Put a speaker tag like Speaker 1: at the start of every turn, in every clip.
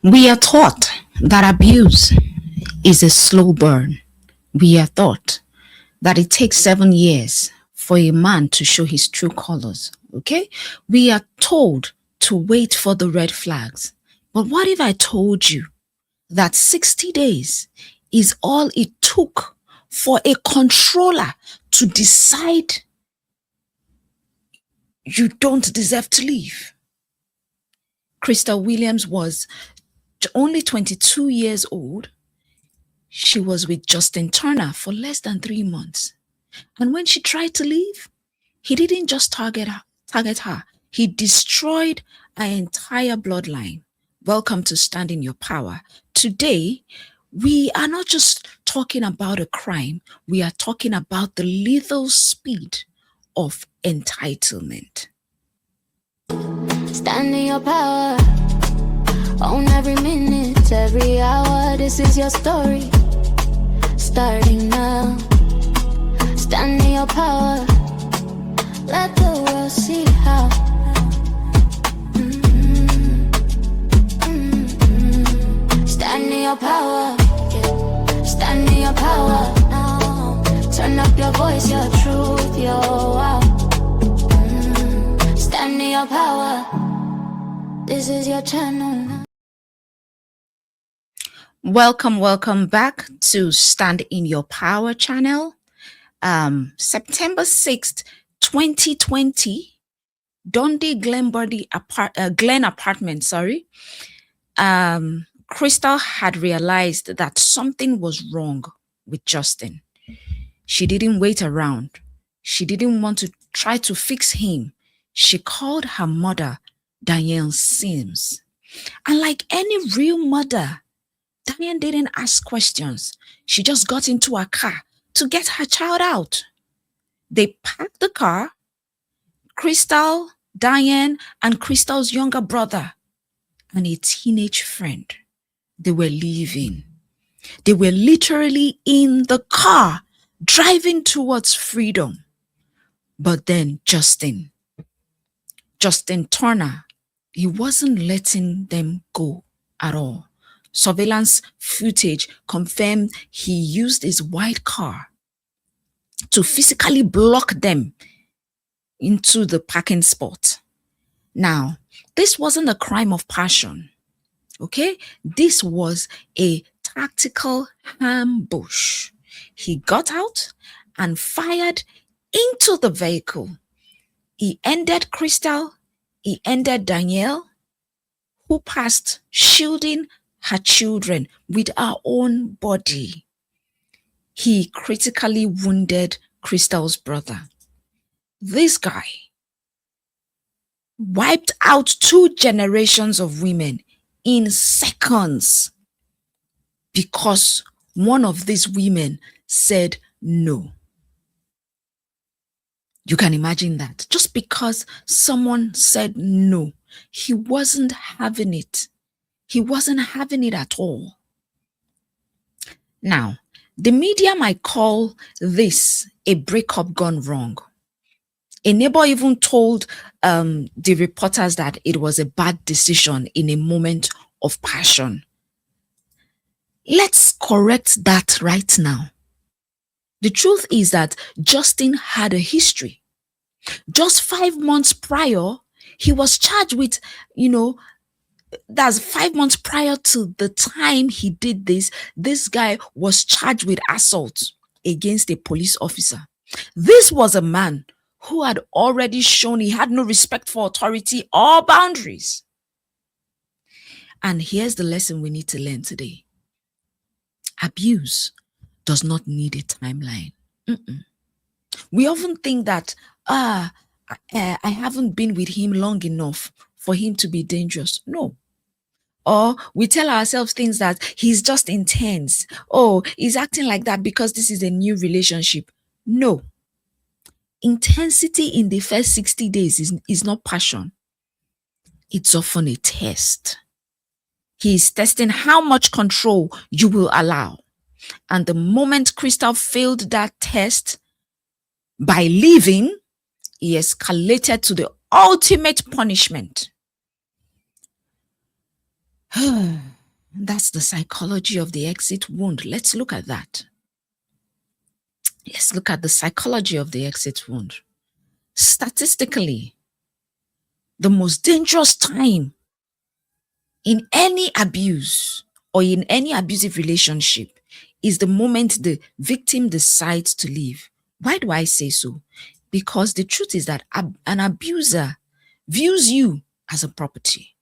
Speaker 1: We are taught that abuse is a slow burn. We are taught that it takes 7 years for a man to show his true colors. Okay? We are told to wait for the red flags. But what if I told you that 60 days is all it took for a controller to decide you don't deserve to leave? Crystal Williams was only 22 years old. She was with Justin Turner for less than 3 months. And when she tried to leave, he didn't just target her. He destroyed her entire bloodline. Welcome to Stand in Your Power. Today, we are not just talking about a crime, we are talking about the lethal speed of entitlement.
Speaker 2: Stand in your power. Own every minute, every hour. This is your story. Starting now. Stand in your power. Let the world see how. Stand in your power. Stand in your power now. Turn up your voice, your truth, your wow. Stand in your power. This is your channel.
Speaker 1: Welcome back to Stand in Your Power channel. September 6th, 2020, Dundee Glen apartment, Crystal had realized that something was wrong with Justin. She didn't wait around. She didn't want to try to fix him. She called her mother, Danyel Sims. And like any real mother, Danyel didn't ask questions. She just got into a car to get her child out. They parked the car. Crystal, Diane, and Crystal's younger brother and a teenage friend. They were leaving. They were literally in the car, driving towards freedom. But then Justin Turner, he wasn't letting them go at all. Surveillance footage confirmed he used his white car to physically block them into the parking spot. Now, this wasn't a crime of passion, okay? This was a tactical ambush. He got out and fired into the vehicle. He ended Crystal, he ended Danielle, who passed shielding her children with her own body. He critically wounded Crystal's brother. This guy wiped out 2 generations of women in seconds because one of these women said no. You can imagine that. Just because someone said no, he wasn't having it. He wasn't having it at all. Now, the media might call this a breakup gone wrong. A neighbor even told the reporters that it was a bad decision in a moment of passion. Let's correct that right now. The truth is that Justin had a history. Just 5 months prior, he was charged with, that's 5 months prior to the time he did this guy was charged with assault against a police officer. This was a man who had already shown he had no respect for authority or boundaries. And here's the lesson we need to learn today. Abuse does not need a timeline. We often think that, I haven't been with him long enough for him to be dangerous. No. Or we tell ourselves things that he's just intense. Oh, he's acting like that because this is a new relationship. No. Intensity in the first 60 days is not passion. It's often a test. He is testing how much control you will allow. And the moment Crystal failed that test by leaving, he escalated to the ultimate punishment. That's the psychology of the exit wound. Let's look at that. Let's look at the psychology of the exit wound. Statistically, the most dangerous time in any abuse or in any abusive relationship is the moment the victim decides to leave. Why do I say so? Because the truth is that an abuser views you as a property.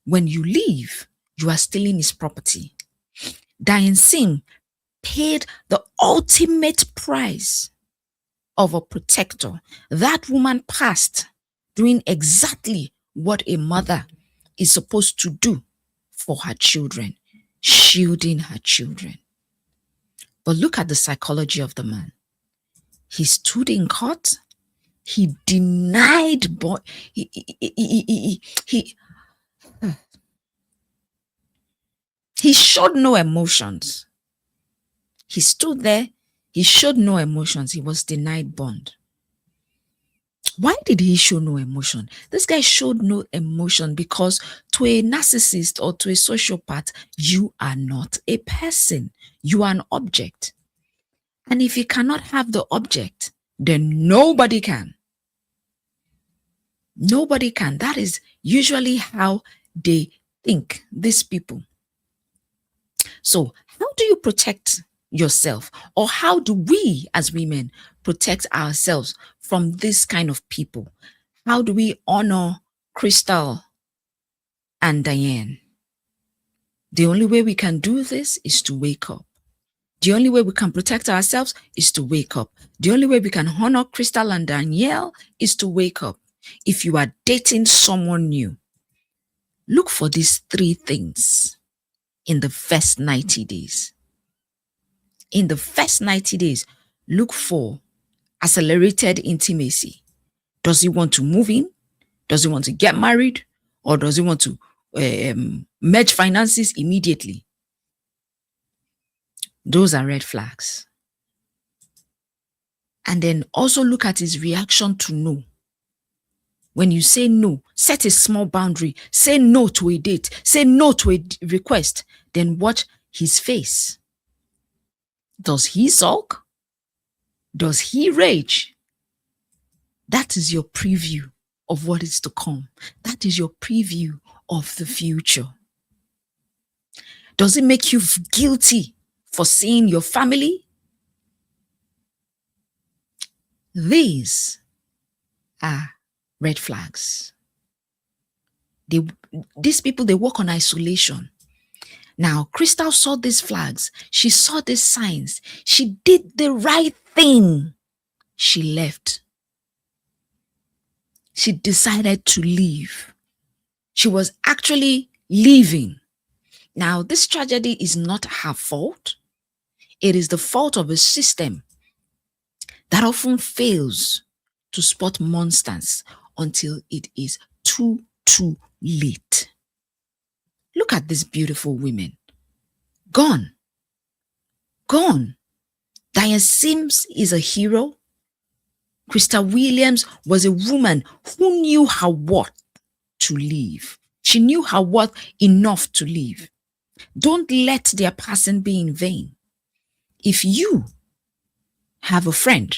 Speaker 1: When you leave, you are stealing his property. Danyel Sims paid the ultimate price of a protector. That woman passed doing exactly what a mother is supposed to do for her children, shielding her children. But look at the psychology of the man. He stood in court. He denied, he showed no emotions. He stood there. He showed no emotions. He was denied bond. Why did he show no emotion? This guy showed no emotion because to a narcissist or to a sociopath, you are not a person. You are an object. And if you cannot have the object, then nobody can. Nobody can. That is usually how they think, these people. So how do you protect yourself? Or how do we as women protect ourselves from this kind of people? How do we honor Crystal and Diane? The only way we can do this is to wake up. The only way we can protect ourselves is to wake up. The only way we can honor Crystal and Danyel is to wake up. If you are dating someone new, look for these 3 things in the first 90 days. In the first 90 days, look for accelerated intimacy. Does he want to move in? Does he want to get married? Or does he want to merge finances immediately? Those are red flags. And then also look at his reaction to no. When you say no, set a small boundary. Say no to a date. Say no to a request. Then watch his face. Does he sulk? Does he rage? That is your preview of what is to come. That is your preview of the future. Does it make you guilty for seeing your family? These are red flags. These people, they work on isolation. Now, Crystal saw these flags. She saw these signs. She did the right thing. She left. She decided to leave. She was actually leaving. Now, this tragedy is not her fault. It is the fault of a system that often fails to spot monsters until it is too late. Look at these beautiful women. Gone. Gone. Danyel Sims is a hero. Crystal Williams was a woman who knew her worth to leave. She knew her worth enough to leave. Don't let their passing be in vain. If you have a friend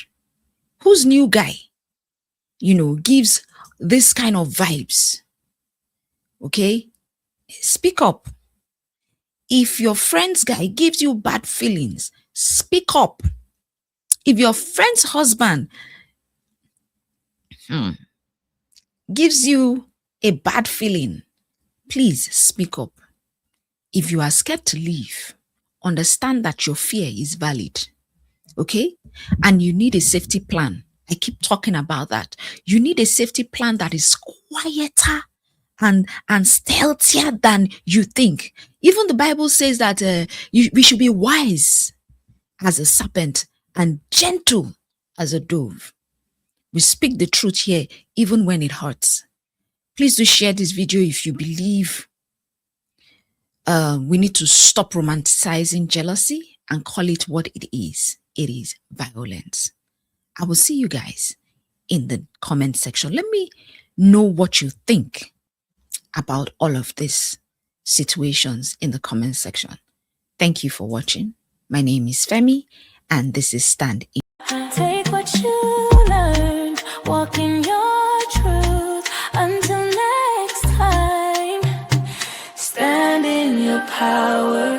Speaker 1: whose new guy, gives this kind of vibes, okay, speak up. If your friend's guy gives you bad feelings, speak up. If your friend's husband gives you a bad feeling, please speak up. If you are scared to leave, understand that your fear is valid, okay? And you need a safety plan. I keep talking about that. You need a safety plan that is quieter and stealthier than you think. Even the Bible says that we should be wise as a serpent and gentle as a dove. We speak the truth here, even when it hurts. Please do share this video if you believe we need to stop romanticizing jealousy and call it what it is. It is violence. I will see you guys in the comment section. Let me know what you think about all of this. situations in the comment section. Thank you for watching. My name is Femi, and this is Stand In.
Speaker 2: Take what you learned, walk in your truth. Until next time, stand in your power.